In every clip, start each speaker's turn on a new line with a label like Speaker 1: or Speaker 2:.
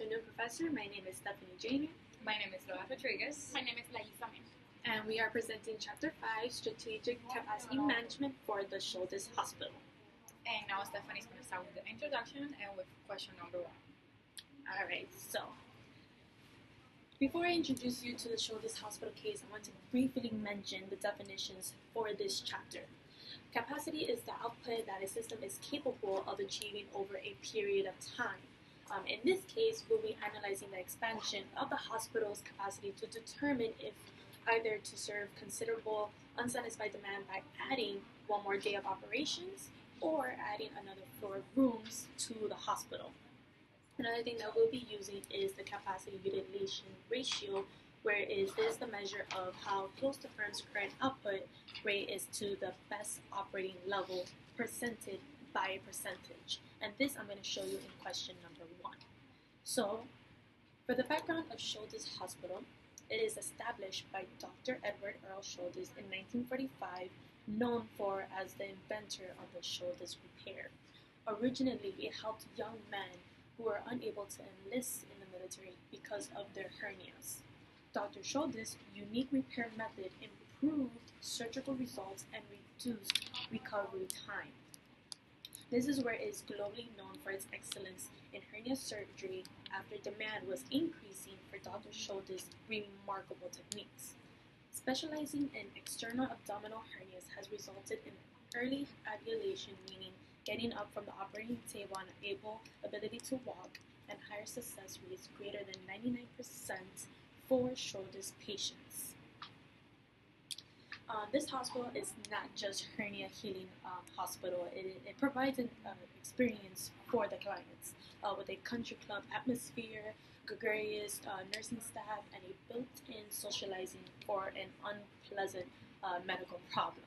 Speaker 1: afternoon, Professor. My name is Stephanie Jane.
Speaker 2: My name is Lola Rodriguez.
Speaker 3: My name is Laisa Mena.
Speaker 1: And we are presenting Chapter 5, Strategic Capacity Management for the Schultes Hospital.
Speaker 2: And now Stephanie's going to start with the introduction and with question number 1.
Speaker 1: Alright, so before I introduce you to the Schultes Hospital case, I want to briefly mention the definitions for this chapter. Capacity is the output that a system is capable of achieving over a period of time. In this case, we'll be analyzing the expansion of the hospital's capacity to determine if either to serve considerable unsatisfied demand by adding one more day of operations or adding another floor of rooms to the hospital. Another thing that we'll be using is the capacity utilization ratio, where it is the measure of how close the firm's current output rate is to the best operating level presented by a percentage. And this I'm going to show you in question number 1. So, for the background of Schultes Hospital, it is established by Dr. Edward Earl Schultes in 1945, known for as the inventor of the Schultes repair. Originally, it helped young men who were unable to enlist in the military because of their hernias. Dr. Schultes' unique repair method improved surgical results and reduced recovery time. This is where it is globally known for its excellence in hernia surgery after demand was increasing for Dr. Schultes' remarkable techniques. Specializing in external abdominal hernias has resulted in early ambulation, meaning getting up from the operating table and able ability to walk, and higher success rates greater than 99% for Schultes patients. This hospital is not just hernia healing hospital. It provides an experience for the clients with a country club atmosphere, gregarious nursing staff, and a built-in socializing for an unpleasant medical problem.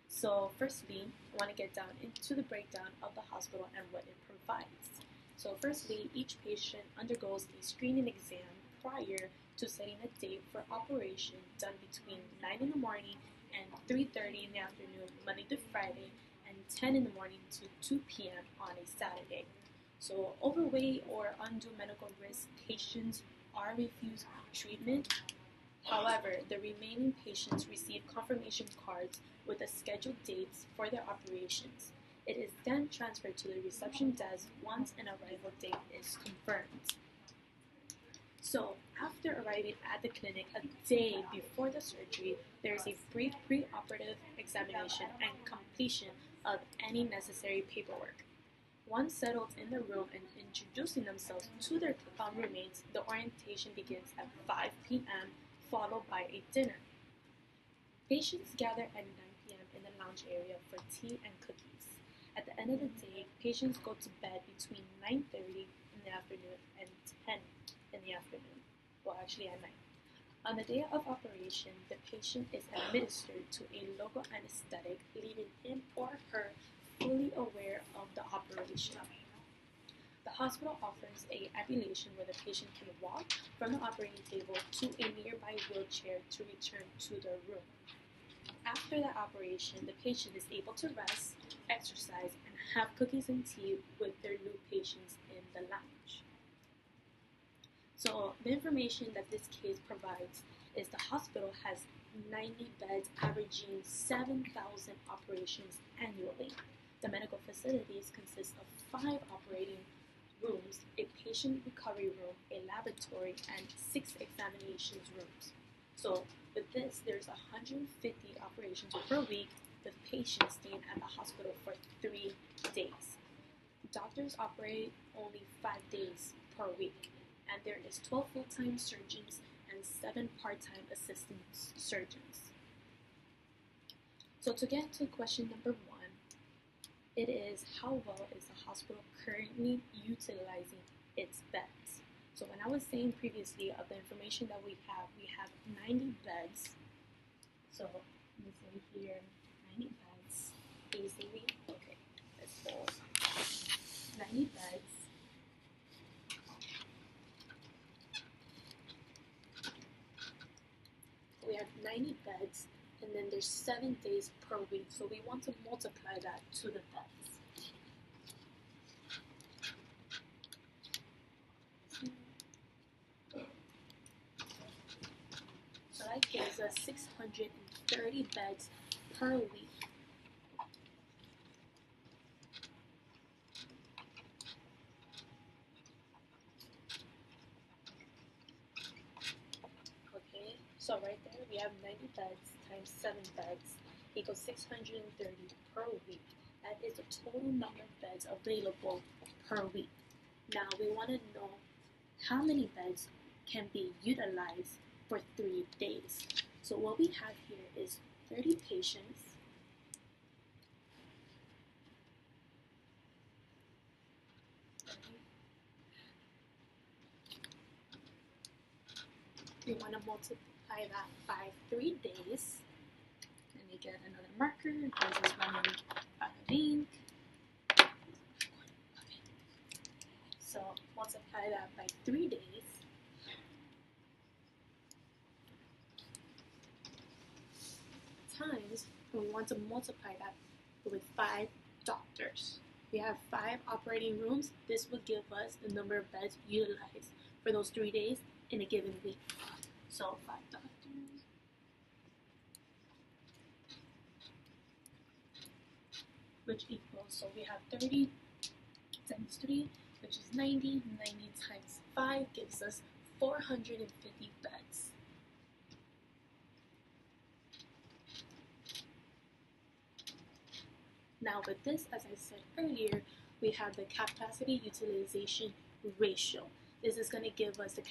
Speaker 1: So firstly, I want to get down into the breakdown of the hospital and what it provides. So firstly, each patient undergoes a screening exam prior to setting a date for operation done between 9 in the morning and 3:30 in the afternoon, Monday to Friday, and 10 in the morning to 2 p.m. on a Saturday. So overweight or undue medical risk patients are refused treatment. However, the remaining patients receive confirmation cards with the scheduled dates for their operations. It is then transferred to the reception desk once an arrival date is confirmed. So, after arriving at the clinic a day before the surgery, there is a brief pre-operative examination and completion of any necessary paperwork. Once settled in the room and introducing themselves to their roommates, the orientation begins at 5 p.m., followed by a dinner. Patients gather at 9 p.m. in the lounge area for tea and cookies. At the end of the day, patients go to bed between 9:30 in the afternoon and 10 in the afternoon. Well, actually at night. On the day of operation, the patient is administered to a local anesthetic, leaving him or her fully aware of the operation. The hospital offers an ambulation where the patient can walk from the operating table to a nearby wheelchair to return to their room. After the operation, the patient is able to rest, exercise, and have cookies and tea with their new patients in the lounge. So the information that this case provides is the hospital has 90 beds averaging 7,000 operations annually. The medical facilities consist of 5 operating rooms, a patient recovery room, a laboratory, and 6 examinations rooms. So with this, there's 150 operations per week, with patients staying at the hospital for 3 days. Doctors operate only 5 days per week, and there is 12 full-time surgeons and 7 part-time assistant surgeons. So to get to question number 1, it is how well is the hospital currently utilizing its beds? So when I was saying previously of the information that we have 90 beds. So let me say here 90 beds easily. Okay, let's go 90 beds. We have 90 beds, and then there's 7 days per week. So we want to multiply that to the beds. gives us 630 beds per week. Okay, so right there we have 90 beds times 7 beds equals 630 per week. That is the total number of beds available per week. Now we want to know how many beds can be utilized for 3 days. So what we have here is 30 patients. We want to multiply that by 3 days. Let me get another marker because it's running out of ink. Okay. So multiply that by 3 days. Times, and we want to multiply that with 5 doctors. We have 5 operating rooms. This would give us the number of beds utilized for those 3 days in a given week. So 5 doctors, which equals, so we have 30 times 3, which is 90. 90 times 5 gives us 450 beds. Now with this, as I said earlier, we have the capacity utilization ratio. This is going to give us the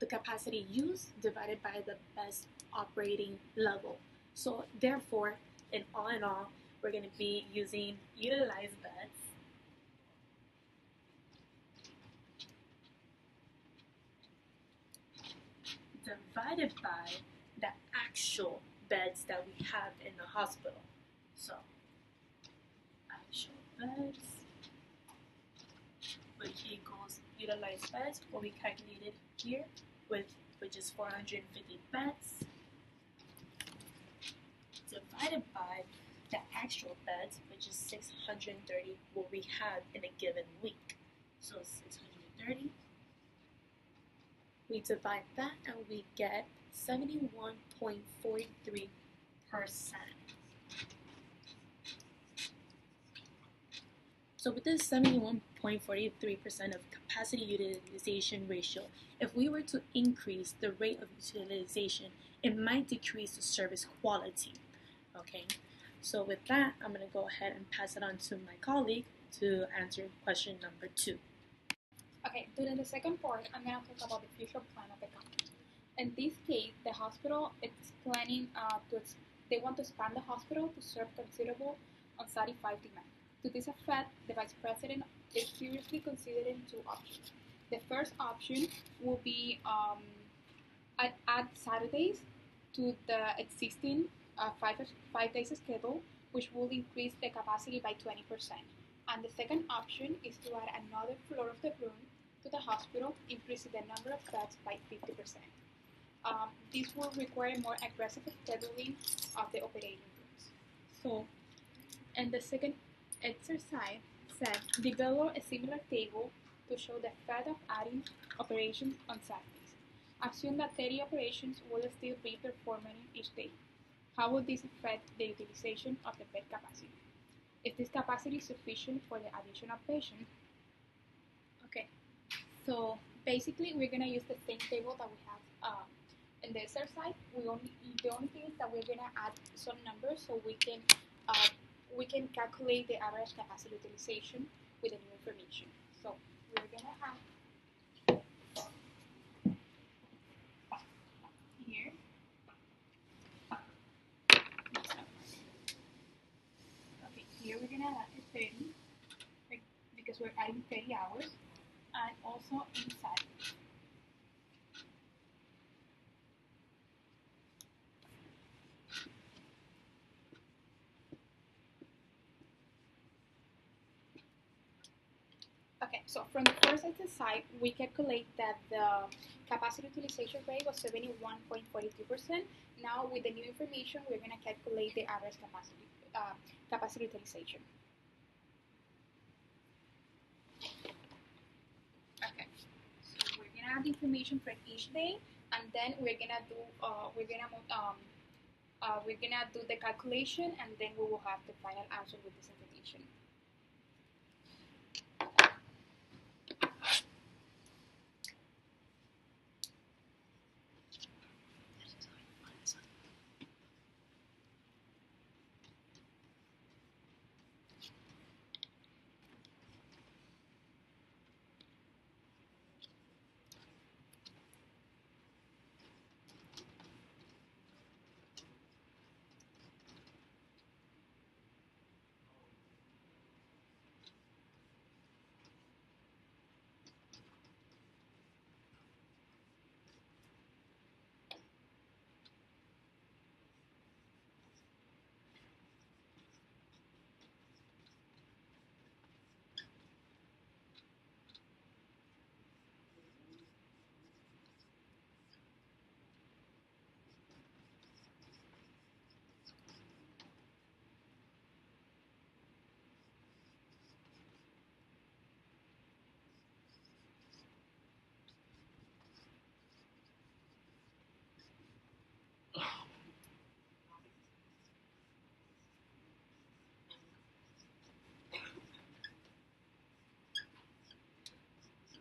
Speaker 1: capacity used divided by the best operating level. So therefore, in all, we're going to be using utilized beds divided by the actual beds that we have in the hospital. So actual beds, which equals utilized beds, what we calculated here, which is 450 beds, divided by the actual beds, which is 630, what we have in a given week. So 630, we divide that and we get 71.43%. So with this 71.43% of capacity utilization ratio, if we were to increase the rate of utilization, it might decrease the service quality. Okay, so with that, I'm going to go ahead and pass it on to my colleague to answer question number 2.
Speaker 2: Okay, during the second part, I'm going to talk about the future plan of the company. In this case, the hospital is planning they want to expand the hospital to serve considerable on-site demand. To this effect, the Vice President is seriously considering 2 options. The first option will be add Saturdays to the existing 5 days schedule, which will increase the capacity by 20%. And the second option is to add another floor of the room to the hospital, increasing the number of beds by 50%. This will require more aggressive scheduling of the operating rooms. So, and the second exercise said develop a similar table to show the effect of adding operations on Saturdays. Assume that 30 operations will still be performed each day. How will this affect the utilization of the bed capacity? Is this capacity sufficient for the additional patients? Okay, so basically we're going to use the same table that we have in the exercise. The only thing is that we're going to add some numbers so we can calculate the average capacity utilization with the new information. So we're going to have here here we're going to add 30 because we're adding 30 hours, and also inside. Okay, so from the first exercise, we calculate that the capacity utilization rate was 71.42%. Now, with the new information, we're going to calculate the average capacity utilization. Okay, so we're going to add information for each day, and then we're gonna do the calculation, and then we will have the final answer with this information.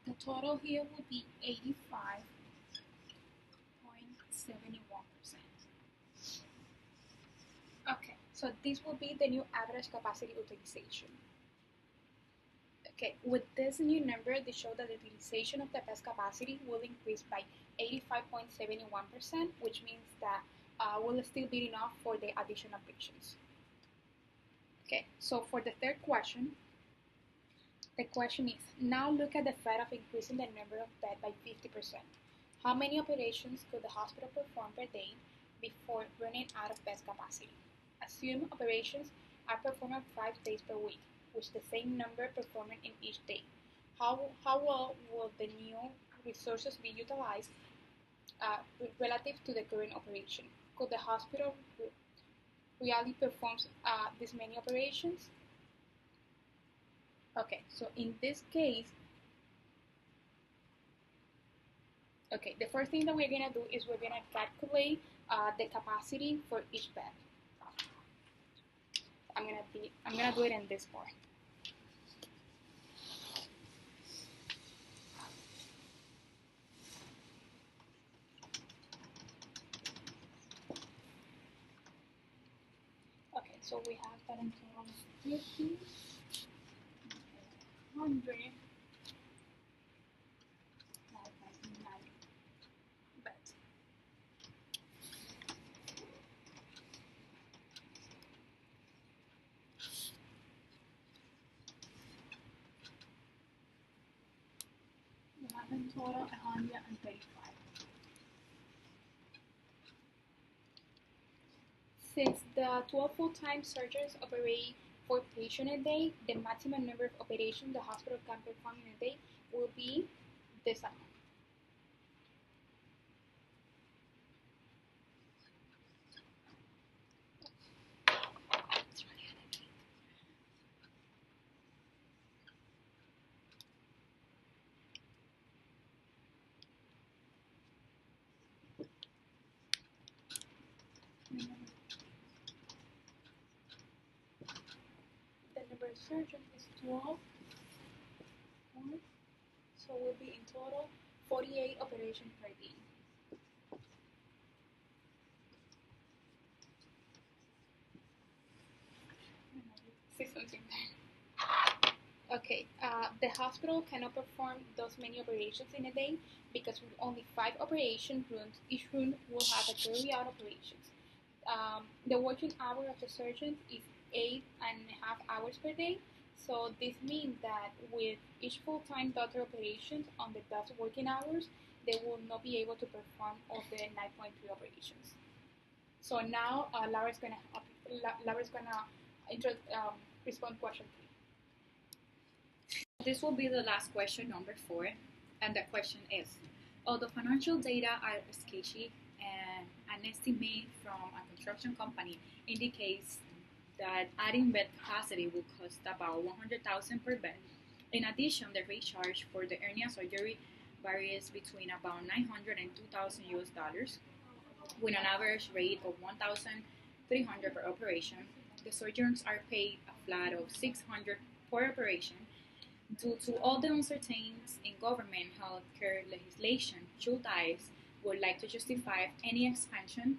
Speaker 2: The total here will be 85.71%. Okay, so this will be the new average capacity utilization. Okay, with this new number, they show that the utilization of the best capacity will increase by 85.71%, which means that will still be enough for the additional patients. Okay, so for the third question, the question is, now look at the effect of increasing the number of beds by 50%. How many operations could the hospital perform per day before running out of bed capacity? Assume operations are performed 5 days per week, with the same number performed in each day. How well will the new resources be utilized relative to the current operation? Could the hospital really perform this many operations? Okay, so in this case, okay, the first thing that we're gonna do is we're gonna calculate the capacity for each bed. I'm gonna do it in this part. Okay, so we have that in total 50, 100, 90 beds. We have in total 135. Since the 12 full-time surgeons operate 4 patients a day, the maximum number of operations the hospital can perform in a day will be this amount. The number of surgeons is 12, so will be in total 48 operations per day. Okay, the hospital cannot perform those many operations in a day because with only 5 operation rooms, each room will have a carry-out operations. The working hour of the surgeon is 8.5 hours per day. So this means that with each full-time doctor operations on the best working hours, they will not be able to perform all the 9.3 operations. So now Laura's gonna respond question 3.
Speaker 3: This will be the last question, number 4, and the question is, although financial data are sketchy and an estimate from a construction company indicates that adding bed capacity will cost about $100,000 per bed. In addition, the rate charged for the hernia surgery varies between about 900 and 2,000 US dollars, with an average rate of 1,300 per operation. The surgeons are paid a flat of 600 per operation. Due to all the uncertainties in government healthcare legislation, Schultheiss would like to justify any expansion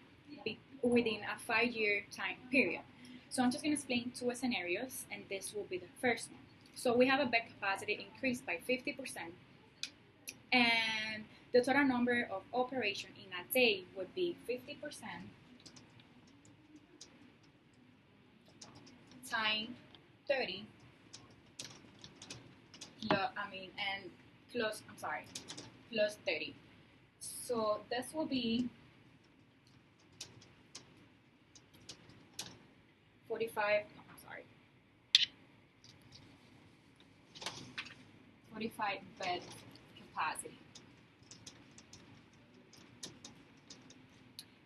Speaker 3: within a 5-year time period. So I'm just going to explain two scenarios, and this will be the first one. So we have a bed capacity increased by 50%, and the total number of operations in a day would be 50% times 30 plus 30. So this will be 45 bed capacity.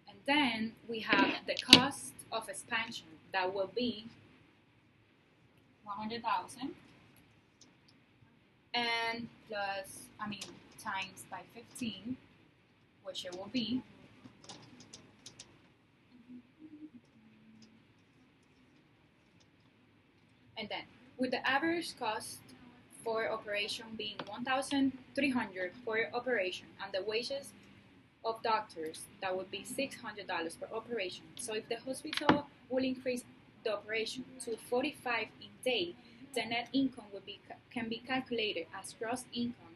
Speaker 3: And then we have the cost of expansion that will be 100,000 and times by 15, which it will be and then with the average cost for operation being 1,300 per operation and the wages of doctors, that would be $600 per operation. So if the hospital will increase the operation to 45 in day, the net income can be calculated as gross income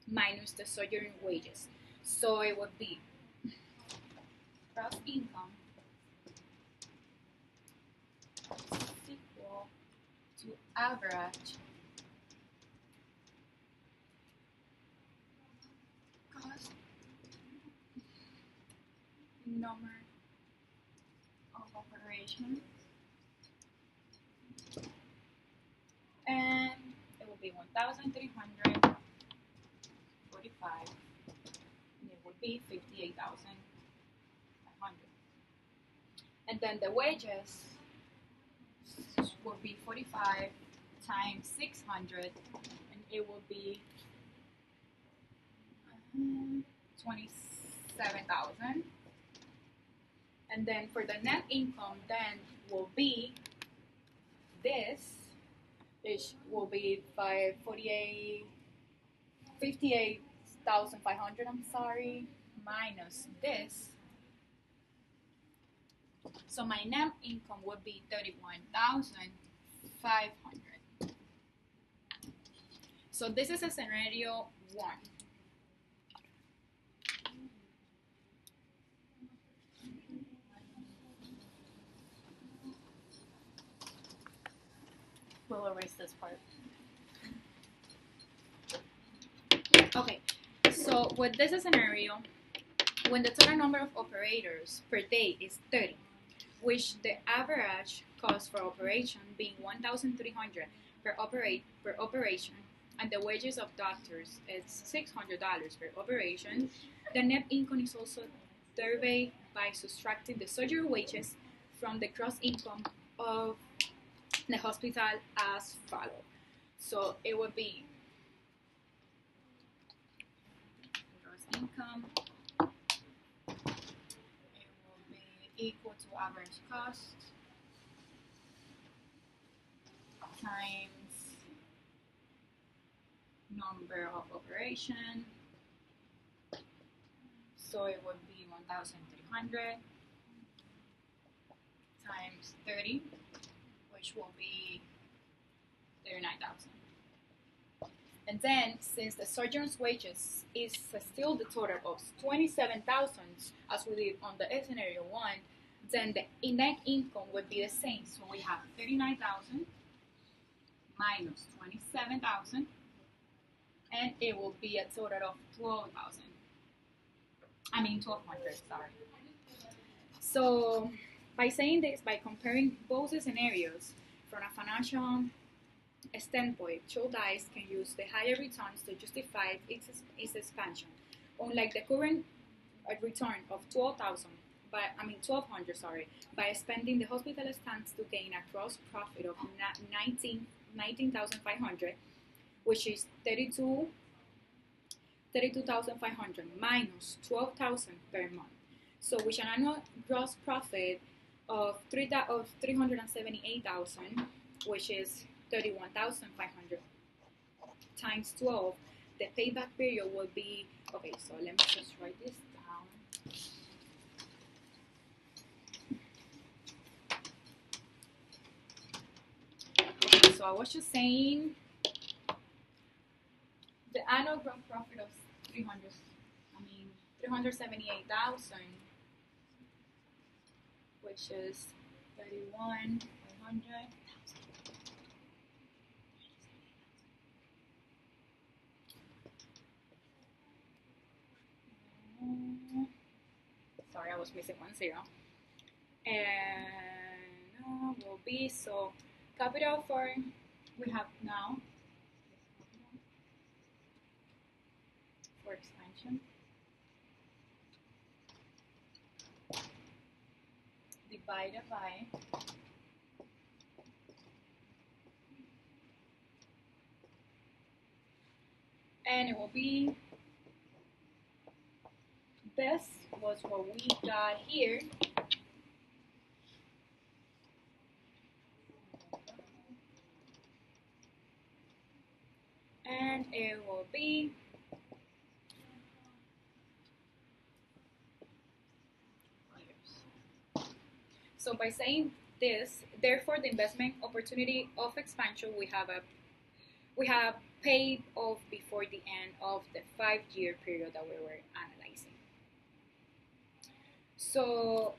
Speaker 3: minus the surgery wages. So it would be gross income is equal to average cost number of operations, and it will be 1,345, and it would be 58,500. And then the wages will be 45 times 600, and it will be 27,000. And then for the net income, then will be this, which will be 58,500. Minus this. So my net income would be 31,500. So this is a scenario 1.
Speaker 1: We'll erase this part.
Speaker 3: Okay, so with this scenario, when the total number of operators per day is 30, which the average cost for operation being 1,300 per operation, and the wages of doctors is $600 per operation, the net income is also derived by subtracting the surgery wages from the gross income of the hospital as follows. So it would be gross income, it will be equal to average cost times number of operation. So it would be 1,300 times 30, which will be 39,000. And then, since the surgeon's wages is still the total of 27,000, as we did on the scenario 1, then the net income would be the same. So we have 39,000 minus 27,000, and it will be a total of 1,200, sorry. So by saying this, by comparing both scenarios from a financial standpoint, Schultheiss can use the higher returns to justify its expansion. Unlike the current return of 1,200, by spending the hospital stands to gain a gross profit of 19,500, which is 32% $32,500 minus $12,000 per month. So with an annual gross profit of 378,000, which is 31,500 times 12, the payback period will be, okay, so let me just write this down. Okay, so I was just saying the annual gross profit of 378,000, which is 31,500. Sorry, I was missing 1 0. And will be, so capital for we have now for expansion divided by and it will be, this was what we got here, and it will be so by saying this, therefore the investment opportunity of expansion we have paid off before the end of the 5-year period that we were analyzing. So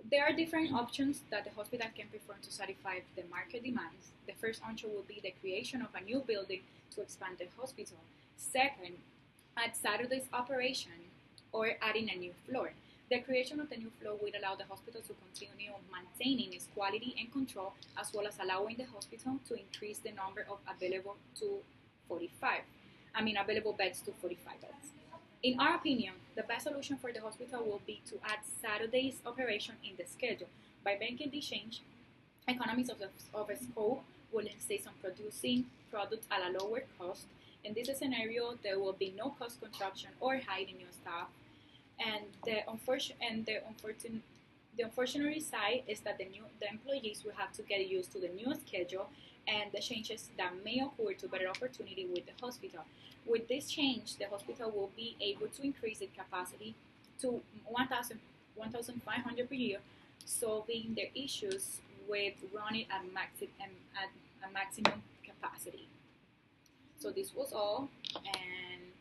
Speaker 3: there are different options that the hospital can perform to satisfy the market demands. The first option will be the creation of a new building to expand the hospital. Second, add Saturday's operation or adding a new floor. The creation of the new floor will allow the hospital to continue maintaining its quality and control, as well as allowing the hospital to increase the number of available beds to 45 beds. In our opinion, the best solution for the hospital will be to add Saturday's operation in the schedule. By making this change, economies of scope will insist on producing products at a lower cost. In this scenario, there will be no cost construction or hiring new staff. And the unfortunate side is that the employees will have to get used to the new schedule and the changes that may occur to better opportunity with the hospital. With this change, the hospital will be able to increase its capacity to 1,500 per year, solving their issues with running at maximum capacity. So this was all, and